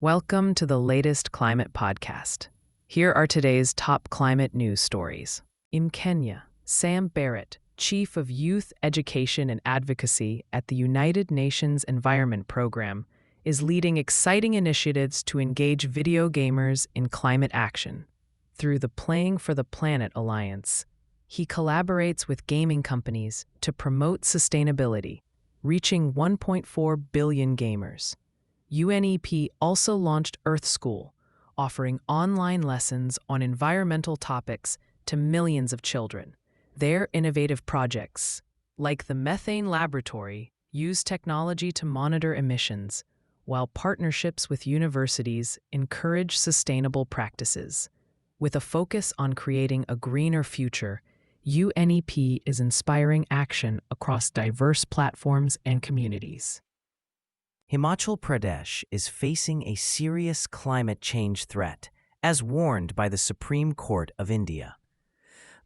Welcome to the latest climate podcast. Here are today's top climate news stories. In Kenya, Sam Barratt, Chief of Youth Education and Advocacy at the United Nations Environment Program, is leading exciting initiatives to engage video gamers in climate action. Through the Playing for the Planet Alliance, he collaborates with gaming companies to promote sustainability, reaching 1.4 billion gamers. UNEP also launched Earth School, offering online lessons on environmental topics to millions of children. Their innovative projects, like the Methane Laboratory, use technology to monitor emissions, while partnerships with universities encourage sustainable practices. With a focus on creating a greener future, UNEP is inspiring action across diverse platforms and communities. Himachal Pradesh is facing a serious climate change threat, as warned by the Supreme Court of India.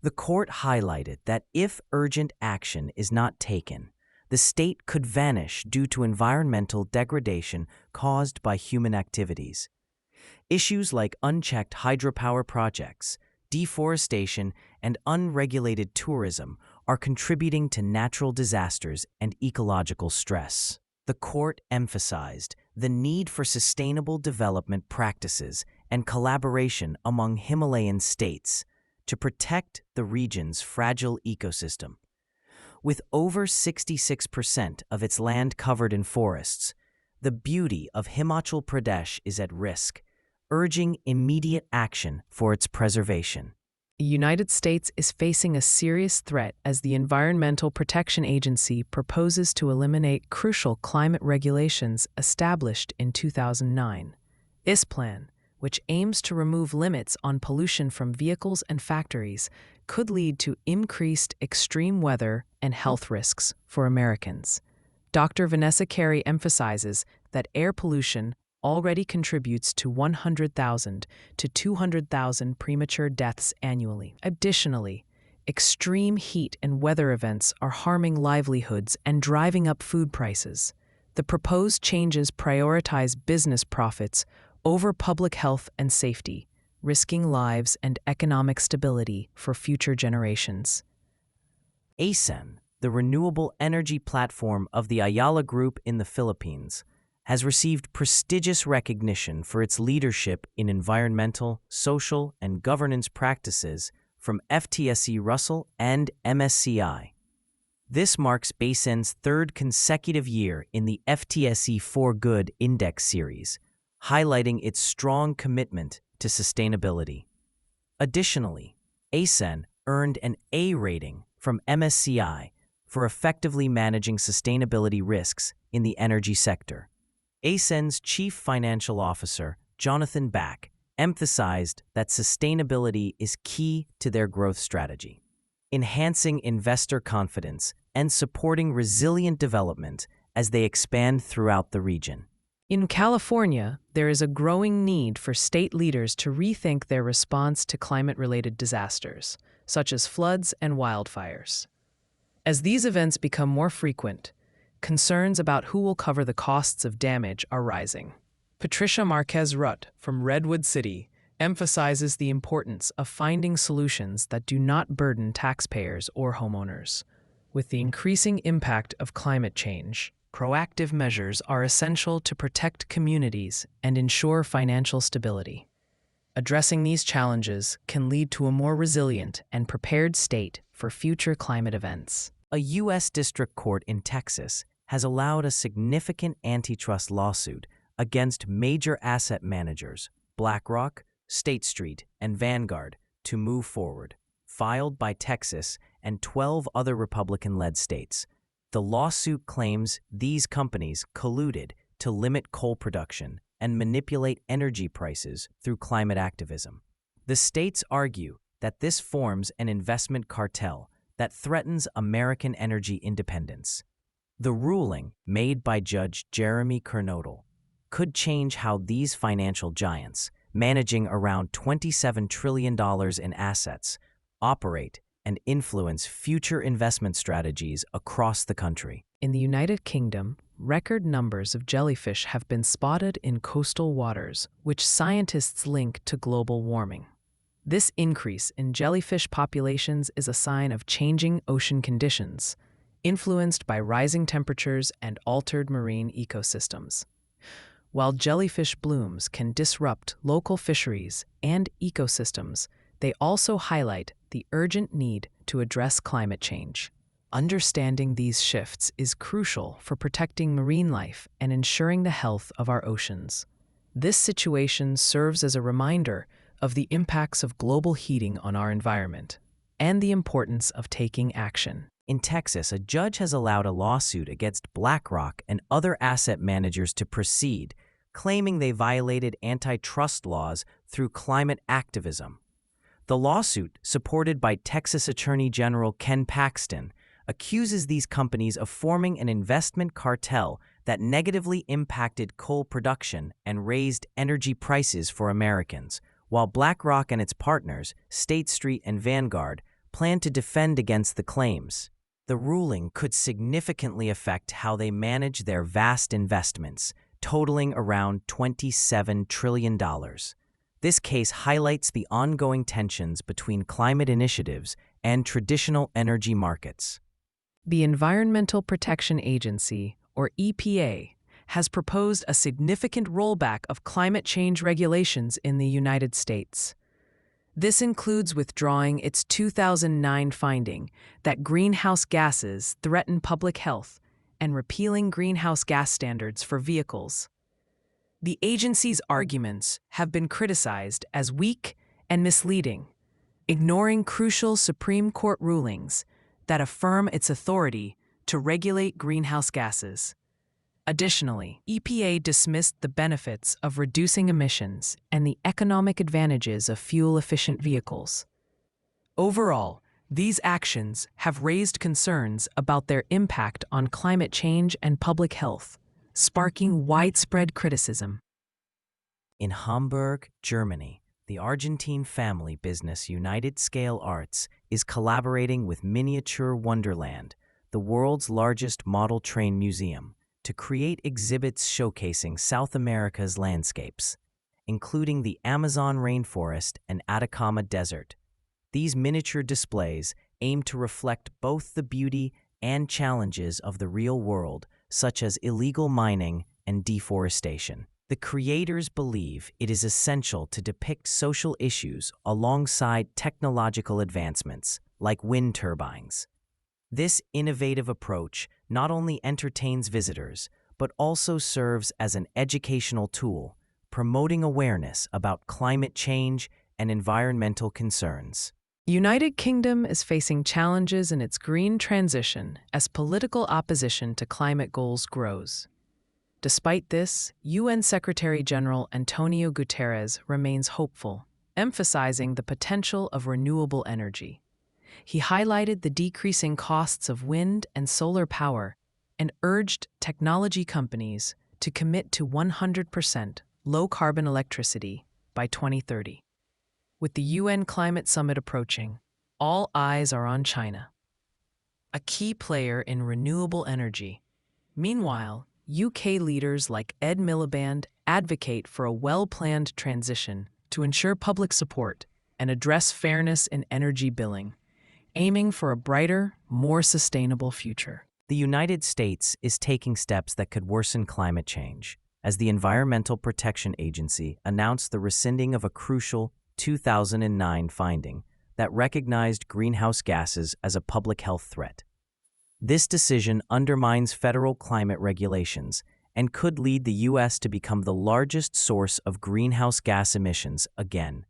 The court highlighted that if urgent action is not taken, the state could vanish due to environmental degradation caused by human activities. Issues like unchecked hydropower projects, deforestation, and unregulated tourism are contributing to natural disasters and ecological stress. The court emphasized the need for sustainable development practices and collaboration among Himalayan states to protect the region's fragile ecosystem. With over 66% of its land covered in forests, the beauty of Himachal Pradesh is at risk, urging immediate action for its preservation. The United States is facing a serious threat as the Environmental Protection Agency proposes to eliminate crucial climate regulations established in 2009. This plan, which aims to remove limits on pollution from vehicles and factories, could lead to increased extreme weather and health risks for Americans. Dr. Vanessa Carey emphasizes that air pollution already contributes to 100,000 to 200,000 premature deaths annually. Additionally, extreme heat and weather events are harming livelihoods and driving up food prices. The proposed changes prioritize business profits over public health and safety, risking lives and economic stability for future generations. ACEN, the renewable energy platform of the Ayala Group in the Philippines, has received prestigious recognition for its leadership in environmental, social, and governance practices from FTSE Russell and MSCI. This marks ACEN's third consecutive year in the FTSE For Good Index series, highlighting its strong commitment to sustainability. Additionally, ACEN earned an A rating from MSCI for effectively managing sustainability risks in the energy sector. ACEN's Chief Financial Officer, Jonathan Back, emphasized that sustainability is key to their growth strategy, enhancing investor confidence and supporting resilient development as they expand throughout the region. In California, there is a growing need for state leaders to rethink their response to climate-related disasters, such as floods and wildfires. As these events become more frequent, concerns about who will cover the costs of damage are rising. Patricia Marquez Rutt from Redwood City emphasizes the importance of finding solutions that do not burden taxpayers or homeowners. With the increasing impact of climate change, proactive measures are essential to protect communities and ensure financial stability. Addressing these challenges can lead to a more resilient and prepared state for future climate events. A U.S. District Court in Texas has allowed a significant antitrust lawsuit against major asset managers, BlackRock, State Street, and Vanguard, to move forward, filed by Texas and 12 other Republican-led states. The lawsuit claims these companies colluded to limit coal production and manipulate energy prices through climate activism. The states argue that this forms an investment cartel that threatens American energy independence. The ruling, made by Judge Jeremy Kernodle, could change how these financial giants, managing around $27 trillion in assets, operate and influence future investment strategies across the country. In the United Kingdom, record numbers of jellyfish have been spotted in coastal waters, which scientists link to global warming. This increase in jellyfish populations is a sign of changing ocean conditions, influenced by rising temperatures and altered marine ecosystems. While jellyfish blooms can disrupt local fisheries and ecosystems, they also highlight the urgent need to address climate change. Understanding these shifts is crucial for protecting marine life and ensuring the health of our oceans. This situation serves as a reminder of the impacts of global heating on our environment and the importance of taking action. In Texas, a judge has allowed a lawsuit against BlackRock and other asset managers to proceed, claiming they violated antitrust laws through climate activism. The lawsuit, supported by Texas Attorney General Ken Paxton, accuses these companies of forming an investment cartel that negatively impacted coal production and raised energy prices for Americans, while BlackRock and its partners, State Street and Vanguard, plan to defend against the claims. The ruling could significantly affect how they manage their vast investments, totaling around $27 trillion. This case highlights the ongoing tensions between climate initiatives and traditional energy markets. The Environmental Protection Agency, or EPA, has proposed a significant rollback of climate change regulations in the United States. This includes withdrawing its 2009 finding that greenhouse gases threaten public health and repealing greenhouse gas standards for vehicles. The agency's arguments have been criticized as weak and misleading, ignoring crucial Supreme Court rulings that affirm its authority to regulate greenhouse gases. Additionally, EPA dismissed the benefits of reducing emissions and the economic advantages of fuel-efficient vehicles. Overall, these actions have raised concerns about their impact on climate change and public health, sparking widespread criticism. In Hamburg, Germany, the Argentine family business United Scale Arts is collaborating with Miniature Wonderland, the world's largest model train museum, to create exhibits showcasing South America's landscapes, including the Amazon rainforest and Atacama Desert. These miniature displays aim to reflect both the beauty and challenges of the real world, such as illegal mining and deforestation. The creators believe it is essential to depict social issues alongside technological advancements, like wind turbines. This innovative approach not only entertains visitors, but also serves as an educational tool, promoting awareness about climate change and environmental concerns. The United Kingdom is facing challenges in its green transition as political opposition to climate goals grows. Despite this, UN Secretary-General Antonio Guterres remains hopeful, emphasizing the potential of renewable energy. He highlighted the decreasing costs of wind and solar power and urged technology companies to commit to 100% low-carbon electricity by 2030. With the UN Climate Summit approaching, all eyes are on China, a key player in renewable energy. Meanwhile, UK leaders like Ed Miliband advocate for a well-planned transition to ensure public support and address fairness in energy billing, aiming for a brighter, more sustainable future. The United States is taking steps that could worsen climate change, as the Environmental Protection Agency announced the rescinding of a crucial 2009 finding that recognized greenhouse gases as a public health threat. This decision undermines federal climate regulations and could lead the U.S. to become the largest source of greenhouse gas emissions again.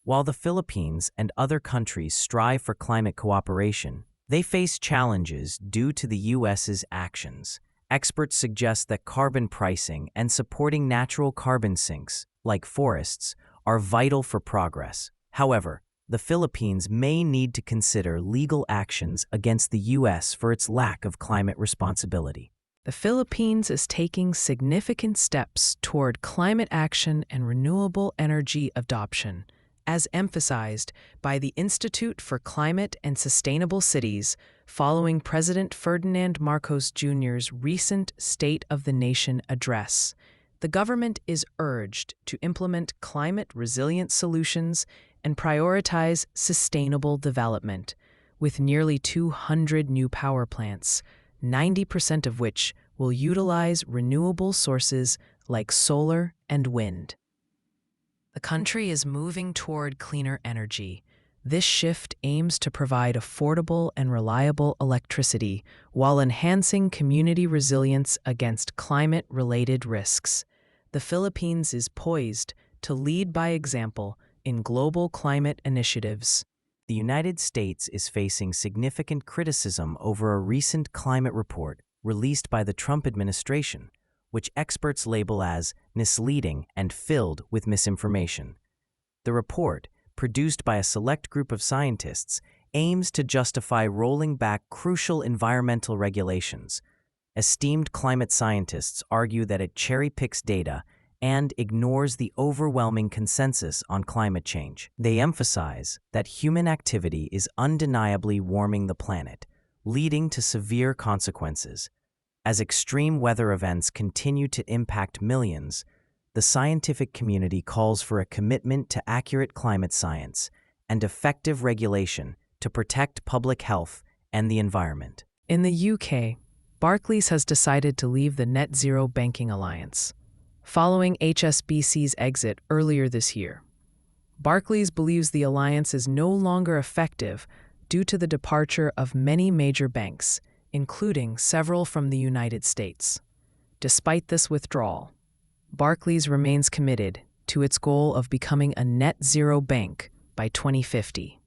While the Philippines and other countries strive for climate cooperation, they face challenges due to the U.S.'s actions. Experts suggest that carbon pricing and supporting natural carbon sinks, like forests, are vital for progress. However, the Philippines may need to consider legal actions against the U.S. for its lack of climate responsibility. The Philippines is taking significant steps toward climate action and renewable energy adoption as emphasized by the Institute for Climate and Sustainable Cities following President Ferdinand Marcos Jr.'s recent State of the Nation address. The government is urged to implement climate-resilient solutions and prioritize sustainable development, with nearly 200 new power plants, 90% of which will utilize renewable sources like solar and wind. The country is moving toward cleaner energy. This shift aims to provide affordable and reliable electricity while enhancing community resilience against climate-related risks. The Philippines is poised to lead by example in global climate initiatives. The United States is facing significant criticism over a recent climate report released by the Trump administration, which experts label as misleading and filled with misinformation. The report, produced by a select group of scientists, aims to justify rolling back crucial environmental regulations. Esteemed climate scientists argue that it cherry-picks data and ignores the overwhelming consensus on climate change. They emphasize that human activity is undeniably warming the planet, leading to severe consequences. As extreme weather events continue to impact millions, the scientific community calls for a commitment to accurate climate science and effective regulation to protect public health and the environment. In the UK, Barclays has decided to leave the Net Zero Banking Alliance, following HSBC's exit earlier this year. Barclays believes the alliance is no longer effective due to the departure of many major banks, including several from the United States. Despite this withdrawal, Barclays remains committed to its goal of becoming a net zero bank by 2050.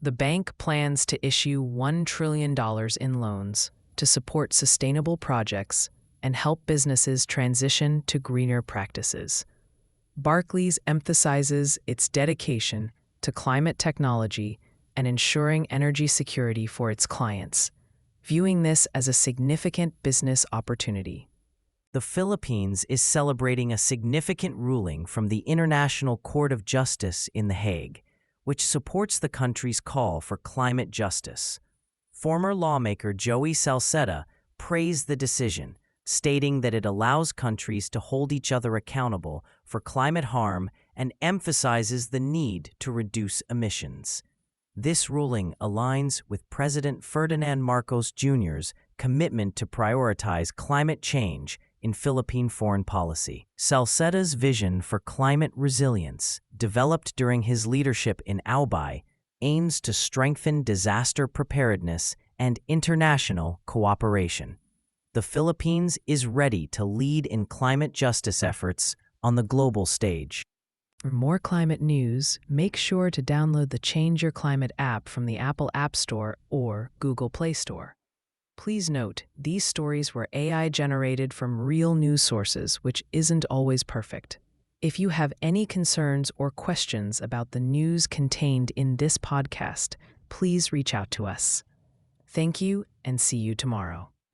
The bank plans to issue $1 trillion in loans to support sustainable projects and help businesses transition to greener practices. Barclays emphasizes its dedication to climate technology and ensuring energy security for its clients, viewing this as a significant business opportunity. The Philippines is celebrating a significant ruling from the International Court of Justice in The Hague, which supports the country's call for climate justice. Former lawmaker Joey Salceda praised the decision, stating that it allows countries to hold each other accountable for climate harm and emphasizes the need to reduce emissions. This ruling aligns with President Ferdinand Marcos Jr.'s commitment to prioritize climate change in Philippine foreign policy. Salceda's vision for climate resilience, developed during his leadership in Albay, aims to strengthen disaster preparedness and international cooperation. The Philippines is ready to lead in climate justice efforts on the global stage. For more climate news, make sure to download the Change Your Climate app from the Apple App Store or Google Play Store. Please note, these stories were AI-generated from real news sources, which isn't always perfect. If you have any concerns or questions about the news contained in this podcast, please reach out to us. Thank you, and see you tomorrow.